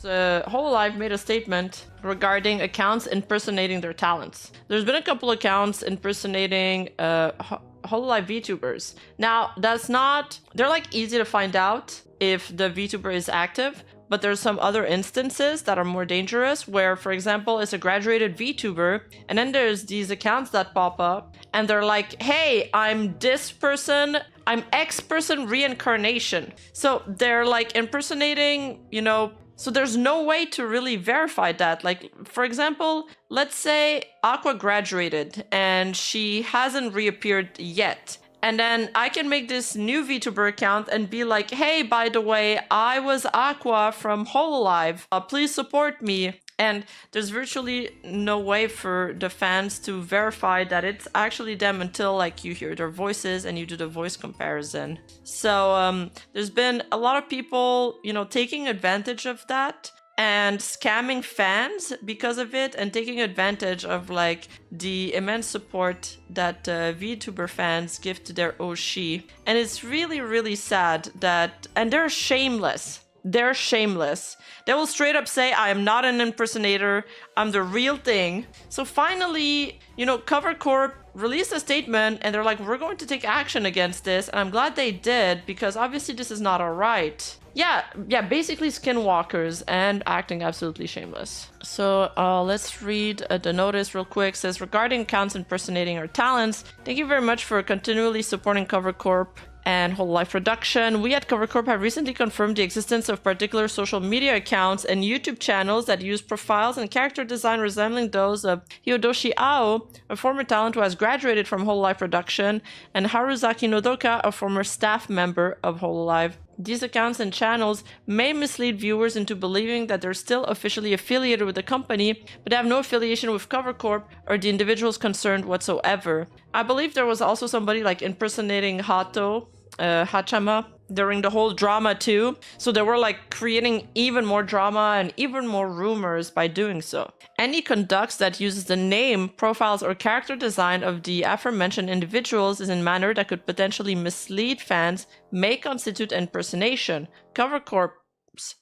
Hololive made a statement regarding accounts impersonating their talents. There's been a couple accounts impersonating Hololive VTubers. Now, that's not... They're like easy to find out if the VTuber is active, but there's some other instances that are more dangerous where, for example, it's a graduated VTuber, and then there's these accounts that pop up, and they're like, hey, I'm this person, I'm X person reincarnation. So they're like impersonating, you know, so there's no way to really verify that. Like, for example, let's say Aqua graduated and she hasn't reappeared yet. And then I can make this new VTuber account and be like, hey, by the way, I was Aqua from Hololive. Please support me. And there's virtually no way for the fans to verify that it's actually them until like you hear their voices and you do the voice comparison. So there's been a lot of people, you know, taking advantage of that and scamming fans because of it, and taking advantage of like the immense support that VTuber fans give to their Oshi. And it's really, really sad that, and they're shameless. They're shameless. They will straight up say, I am not an impersonator, I'm the real thing. So finally, you know, Cover Corp released a statement and they're like, we're going to take action against this. And I'm glad they did, because obviously this is not all right. Yeah, basically skinwalkers and acting absolutely shameless. So let's read the notice real quick. It says, regarding accounts impersonating our talents, thank you very much for continually supporting Cover Corp and Hololive production. We at Cover Corp have recently confirmed the existence of particular social media accounts and YouTube channels that use profiles and character design resembling those of Hyodoshi Ao, a former talent who has graduated from Hololive production, and Haruzaki Nodoka, a former staff member of Hololive. These accounts and channels may mislead viewers into believing that they're still officially affiliated with the company, but have no affiliation with Cover Corp or the individuals concerned whatsoever. I believe there was also somebody like impersonating Hachama during the whole drama too. So they were like creating even more drama and even more rumors by doing so. Any conducts that uses the name, profiles, or character design of the aforementioned individuals is in manner that could potentially mislead fans may constitute impersonation. Cover Corp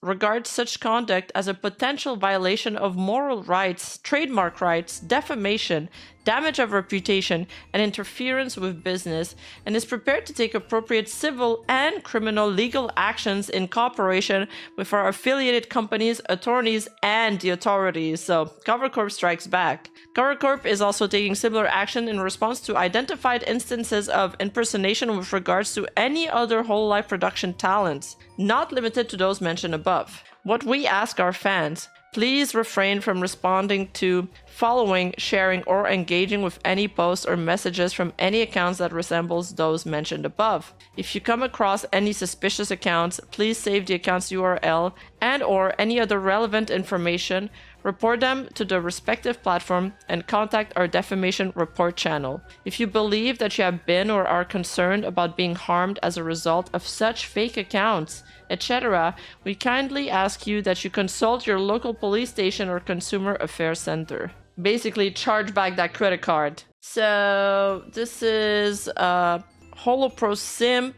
regards such conduct as a potential violation of moral rights, trademark rights, defamation, damage of reputation, and interference with business, and is prepared to take appropriate civil and criminal legal actions in cooperation with our affiliated companies, attorneys, and the authorities. So Cover Corp strikes back. Cover Corp is also taking similar action in response to identified instances of impersonation with regards to any other Hololive production talents, not limited to those mentioned above. What we ask our fans: please refrain from responding to, following, sharing, or engaging with any posts or messages from any accounts that resembles those mentioned above. If you come across any suspicious accounts, please save the account's URL and/or any other relevant information, report them to the respective platform, and contact our defamation report channel. If you believe that you have been or are concerned about being harmed as a result of such fake accounts, etc., we kindly ask you that you consult your local police station or consumer affairs center. Basically, charge back that credit card. So this is Holopro Simp.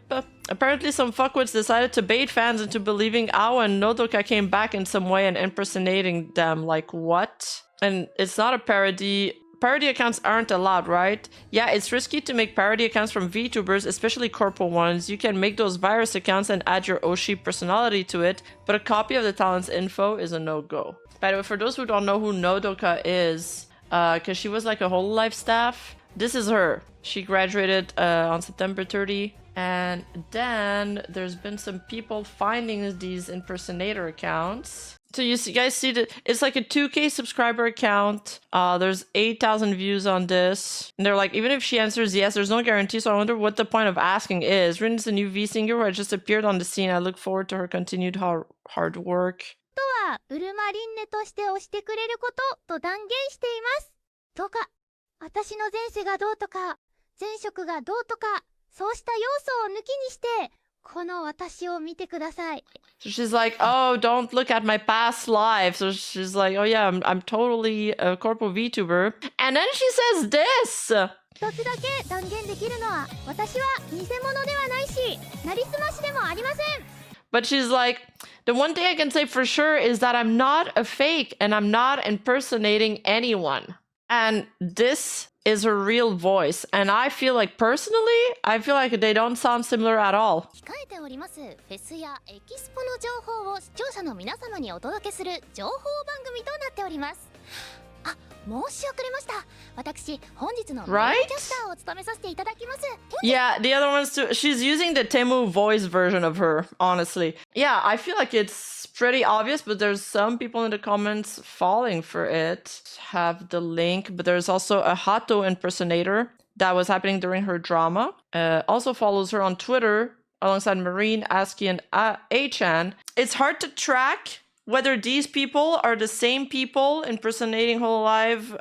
Apparently some fuckwits decided to bait fans into believing Ao and Nodoka came back in some way and impersonating them. Like, what? And it's not a parody. Parody accounts aren't allowed, right? Yeah, it's risky to make parody accounts from VTubers, especially corporate ones. You can make those virus accounts and add your Oshi personality to it, but a copy of the talent's info is a no-go. By the way, for those who don't know who Nodoka is, because she was like a Hololive staff, this is her. She graduated on September 30. And then there's been some people finding these impersonator accounts. So you guys see that it's like a 2K subscriber account. There's 8,000 views on this. And they're like, even if she answers yes, there's no guarantee. So I wonder what the point of asking is. Rin is a new V singer who had just appeared on the scene. I look forward to her continued hard work. ブルマリンネとして推してくれることと断言しています。とか、私の前世がどうとか、前職がどうとか、そうした要素を抜きにして、この私を見てください。So she's like, oh, don't look at my past life. So she's like, oh yeah, I'm totally a corporate VTuber. And then she says this. 一つだけ断言できるのは、私は偽物ではないし、なりすましでもありません。But she's like, the one thing I can say for sure is that I'm not a fake and I'm not impersonating anyone. And this is her real voice. And I feel like personally, I feel like they don't sound similar at all. 控えておりますフェスやエキスポの情報を視聴者の皆様にお届けする情報番組となっております。あ、申し遅れました。私、本日のメインキャスターを務めさせていただきます。Yeah, the other ones too. She's using the Temu voice version of her, honestly. Yeah, I feel like it's pretty obvious, but there's some people in the comments falling for it. Have the link, but there's also a Hato impersonator that was happening during her drama. Also follows her on Twitter alongside Marine, Aski, and A-chan. It's hard to track whether these people are the same people impersonating Hololive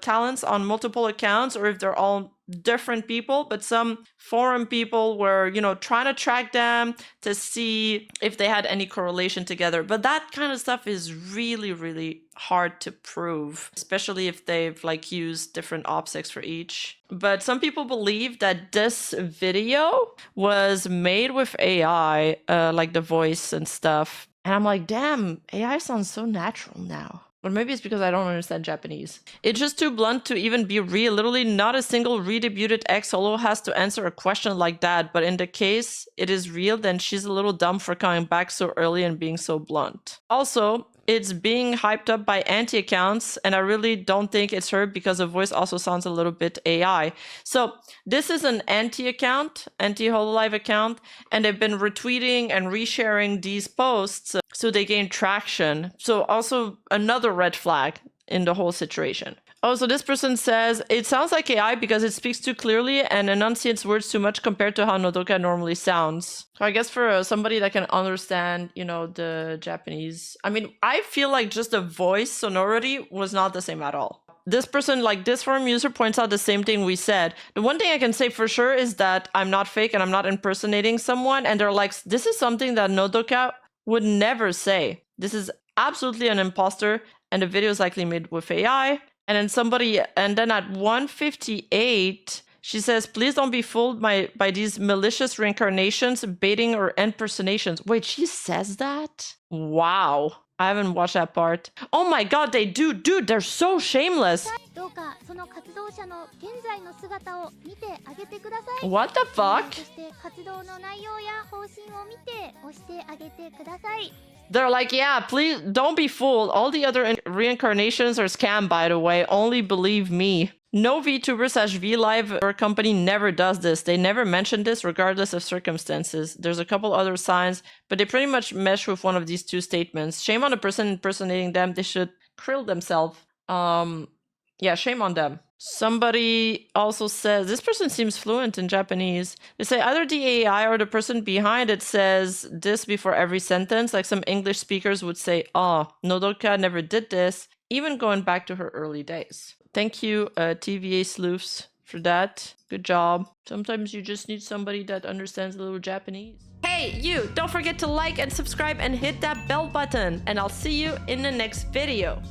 talents on multiple accounts or if they're all different people, but some forum people were, you know, trying to track them to see if they had any correlation together. But that kind of stuff is really, really hard to prove, especially if they've like used different optics for each. But some people believe that this video was made with AI, like the voice and stuff. And I'm like, damn, AI sounds so natural now. Or maybe it's because I don't understand Japanese. It's just too blunt to even be real. Literally not a single redebuted ex-Holo has to answer a question like that. But in the case it is real, then she's a little dumb for coming back so early and being so blunt. Also, it's being hyped up by anti-accounts, and I really don't think it's her because the voice also sounds a little bit AI. So this is an anti-account, anti-Hololive account, and they've been retweeting and resharing these posts so they gain traction. So also another red flag in the whole situation. Oh, so this person says, it sounds like AI because it speaks too clearly and enunciates words too much compared to how Nodoka normally sounds. So I guess for somebody that can understand, you know, the Japanese, I mean, I feel like just the voice sonority was not the same at all. This person, like this forum user, points out the same thing we said. The one thing I can say for sure is that I'm not fake and I'm not impersonating someone. And they're like, this is something that Nodoka would never say. This is absolutely an imposter and the video is likely made with AI. And then at 1:58, she says, please don't be fooled by these malicious reincarnations, baiting or impersonations. Wait, she says that? Wow. I haven't watched that part. Oh my god, they do. Dude, they're so shameless. What the fuck? They're like, yeah, please don't be fooled. All the other reincarnations are scam, by the way. Only believe me. No VTuber/VLive or company never does this. They never mention this regardless of circumstances. There's a couple other signs, but they pretty much mesh with one of these two statements. Shame on the person impersonating them. They should krill themselves. Yeah, shame on them. Somebody also says, this person seems fluent in Japanese. They say either the AI or the person behind it says this before every sentence. Like some English speakers would say, oh, Nodoka never did this, even going back to her early days. Thank you, TVA sleuths, for that. Good job. Sometimes you just need somebody that understands a little Japanese. Hey, you! Don't forget to like and subscribe and hit that bell button. And I'll see you in the next video.